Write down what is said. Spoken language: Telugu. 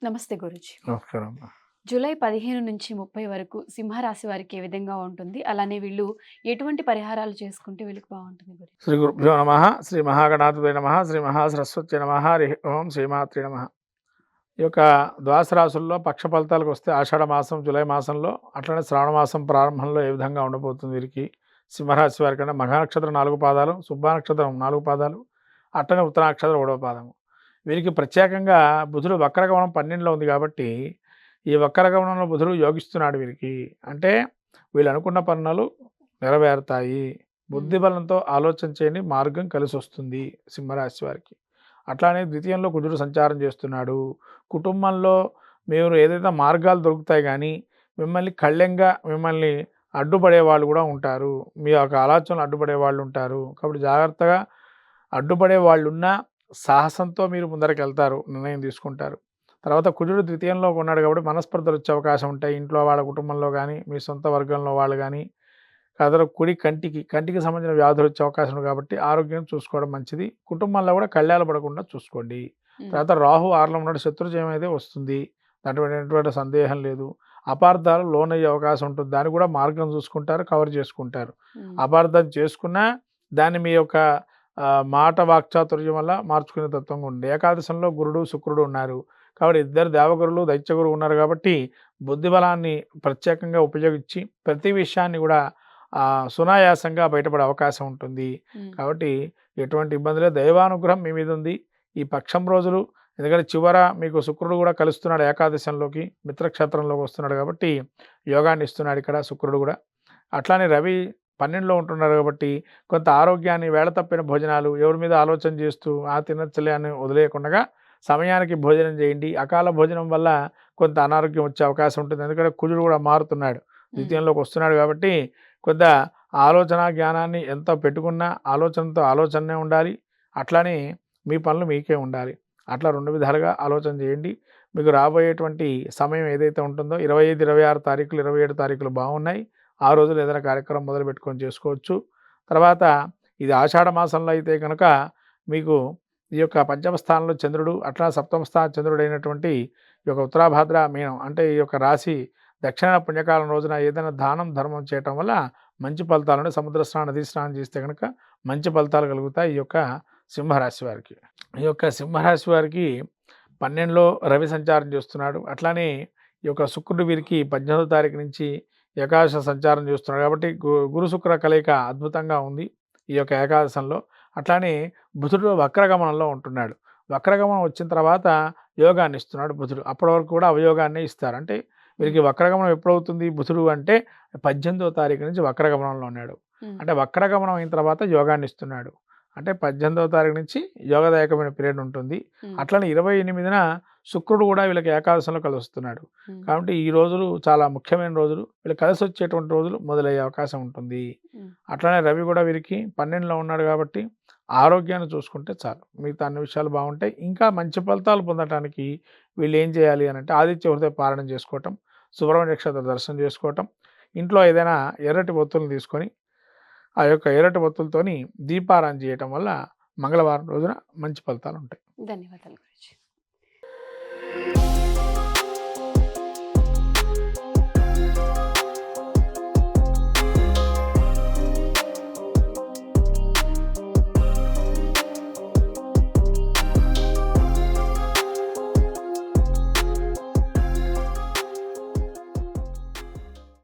నమస్తే గురూజీ. నమస్కారం. జూలై 15 నుంచి 30 వరకు సింహరాశి వారికి ఏ విధంగా ఉంటుంది? అలానే వీళ్ళు ఎటువంటి పరిహారాలు చేసుకుంటే వీళ్ళకి బావుంటుంది గురూజీ? శ్రీ గురుభ్యో నమః. శ్రీ మహాగణాధిపతయే నమః. శ్రీ మహాసరస్వత్యై నమః. హరి ఓం శ్రీమాత్రే నమః. ఈ యొక్క ద్వాదశ రాశుల్లో పక్ష ఫలితాలకు వస్తే ఆషాఢ మాసం, జూలై మాసంలో, అట్లనే శ్రావణ మాసం ప్రారంభంలో ఏ విధంగా ఉండబోతుంది వీరికి? సింహరాశి వారికన్నా మఘ నక్షత్రం 4 పాదాలు, శుభ నక్షత్రం 4 పాదాలు, అట్లనే ఉత్తర నక్షత్రం 1వ పాదము. వీరికి ప్రత్యేకంగా బుధుడు వక్రగమనం 12లో ఉంది కాబట్టి, ఈ వక్రగమనంలో బుధుడు యోగిస్తున్నాడు వీరికి. అంటే వీళ్ళు అనుకున్న పనులు నెరవేరుతాయి. బుద్ధి బలంతో ఆలోచన చేయని మార్గం కలిసి వస్తుంది సింహరాశి వారికి. అట్లానే ద్వితీయంలో కుజుడు సంచారం చేస్తున్నాడు. కుటుంబంలో మీరు ఏదైతే మార్గాలు దొరుకుతాయి కానీ మిమ్మల్ని కళ్ళెంగా మిమ్మల్ని అడ్డుపడే వాళ్ళు కూడా ఉంటారు. మీ యొక్క ఆలోచనలు అడ్డుపడే వాళ్ళు ఉంటారు. కాబట్టి జాగ్రత్తగా అడ్డుపడే వాళ్ళు ఉన్నా సాహసంతో మీరు ముందరికి వెళ్తారు, నిర్ణయం తీసుకుంటారు. తర్వాత కుజుడు ద్వితీయంలో ఉన్నాడు కాబట్టి మనస్పర్ధలు వచ్చే అవకాశం ఉంటాయి. ఇంట్లో వాళ్ళ కుటుంబంలో కానీ మీ సొంత వర్గంలో వాళ్ళు కానీ కదరు కుడి కంటికి సంబంధించిన వ్యాధులు వచ్చే అవకాశం ఉంది కాబట్టి ఆరోగ్యం చూసుకోవడం మంచిది. కుటుంబంలో కూడా కళ్యాణాలు పడకుండా చూసుకోండి. తర్వాత రాహు 6లో ఉన్నాడు, శత్రుజయం అయితే వస్తుంది, దాంట్లో ఎటువంటి సందేహం లేదు. అపార్థాలు లోనయ్యే అవకాశం ఉంటుంది, దాన్ని కూడా మార్గం చూసుకుంటారు, కవర్ చేసుకుంటారు. అపార్థం చేసుకున్నా దాన్ని మీ యొక్క మాట వాక్చాతుర్యం వల్ల మార్చుకునే తత్వంగా ఉంది. ఏకాదశంలో గురుడు శుక్రుడు ఉన్నారు కాబట్టి ఇద్దరు దేవగురులు దైత్యగురువు ఉన్నారు కాబట్టి బుద్ధి బలాన్ని ప్రత్యేకంగా ఉపయోగించి ప్రతి విషయాన్ని కూడా సునాయాసంగా బయటపడే అవకాశం ఉంటుంది. కాబట్టి ఎటువంటి ఇబ్బందులే, దైవానుగ్రహం మీ మీద ఉంది ఈ పక్షం రోజులు. ఎందుకంటే చివర మీకు శుక్రుడు కూడా కలుస్తున్నాడు, ఏకాదశంలోకి మిత్రక్షేత్రంలోకి వస్తున్నాడు కాబట్టి యోగాన్ని ఇస్తున్నాడు ఇక్కడ శుక్రుడు కూడా. అట్లానే రవి 12లో ఉంటున్నారు కాబట్టి కొంత ఆరోగ్యాన్ని, వేళ తప్పిన భోజనాలు, ఎవరి మీద ఆలోచన చేస్తూ తినచ్చలే అని వదిలేయకుండా సమయానికి భోజనం చేయండి. అకాల భోజనం వల్ల కొంత అనారోగ్యం వచ్చే అవకాశం ఉంటుంది. ఎందుకంటే కుజుడు కూడా మారుతున్నాడు, ద్వితీయంలోకి వస్తున్నాడు కాబట్టి కొంత ఆలోచన జ్ఞానాన్ని ఎంత పెట్టుకున్నా ఆలోచనతో ఆలోచనే ఉండాలి. అట్లానే మీ పనులు మీకే ఉండాలి. అట్లా 2 విధాలుగా ఆలోచన చేయండి. మీకు రాబోయేటువంటి సమయం ఏదైతే ఉంటుందో 25, 26 తారీఖులు, 27 తారీఖులు బాగున్నాయి. ఆ రోజులు ఏదైనా కార్యక్రమం మొదలు పెట్టుకొని చేసుకోవచ్చు. తర్వాత ఇది ఆషాఢ మాసంలో అయితే కనుక మీకు ఈ యొక్క పంచమ స్థానంలో చంద్రుడు, అట్లా సప్తమ స్థాన చంద్రుడు అయినటువంటి ఈ యొక్క ఉత్తరాభాద్ర మీనం అంటే ఈ యొక్క రాశి దక్షిణ పుణ్యకాలం రోజున ఏదైనా దానం ధర్మం చేయటం వల్ల మంచి ఫలితాలను, సముద్ర స్నానం, నదీ స్నానం చేస్తే కనుక మంచి ఫలితాలు కలుగుతాయి ఈ యొక్క సింహరాశి వారికి. ఈ యొక్క సింహరాశి వారికి 12లో రవి సంచారం చేస్తున్నాడు. అట్లానే ఈ యొక్క శుక్రుడు వీరికి 18వ తారీఖు నుంచి ఏకాదశ సంచారం చేస్తున్నాడు కాబట్టి గురు శుక్ర కలయిక అద్భుతంగా ఉంది ఈ యొక్క ఏకాదశంలో. అట్లానే బుధుడు వక్రగమనంలో ఉంటున్నాడు. వక్రగమనం వచ్చిన తర్వాత యోగాన్ని ఇస్తున్నాడు బుధుడు. అప్పటి వరకు కూడా అవయోగాన్ని ఇస్తారు. అంటే వీరికి వక్రగమనం ఎప్పుడవుతుంది బుధుడు అంటే 18వ తారీఖు నుంచి వక్రగమనంలో ఉన్నాడు. అంటే వక్రగమనం అయిన తర్వాత యోగాన్ని ఇస్తున్నాడు. అంటే 18వ తారీఖు నుంచి యోగదాయకమైన పీరియడ్ ఉంటుంది. అట్లనే 28న శుక్రుడు కూడా వీళ్ళకి ఏకాదశంలో కలుస్తున్నాడు. కాబట్టి ఈ రోజులు చాలా ముఖ్యమైన రోజులు, వీళ్ళు కలిసి వచ్చేటువంటి రోజులు మొదలయ్యే అవకాశం ఉంటుంది. అట్లనే రవి కూడా వీరికి 12లో ఉన్నాడు కాబట్టి ఆరోగ్యాన్ని చూసుకుంటే చాలు, మిగతా అన్ని విషయాలు బాగుంటాయి. ఇంకా మంచి ఫలితాలు పొందడానికి వీళ్ళు ఏం చేయాలి అని అంటే ఆదిత్య హృదయ పారాయణం చేసుకోవటం, సుబ్రహ్మణ్య క్షేత్ర దర్శనం చేసుకోవటం, ఇంట్లో ఏదైనా ఎర్రటి ఒత్తులను తీసుకొని ఆ యొక్క ఎర్రటి ఒత్తులతోని దీపారాధన చేయటం వల్ల మంగళవారం రోజున మంచి ఫలితాలు ఉంటాయి. ధన్యవాదాలు గురూజీ.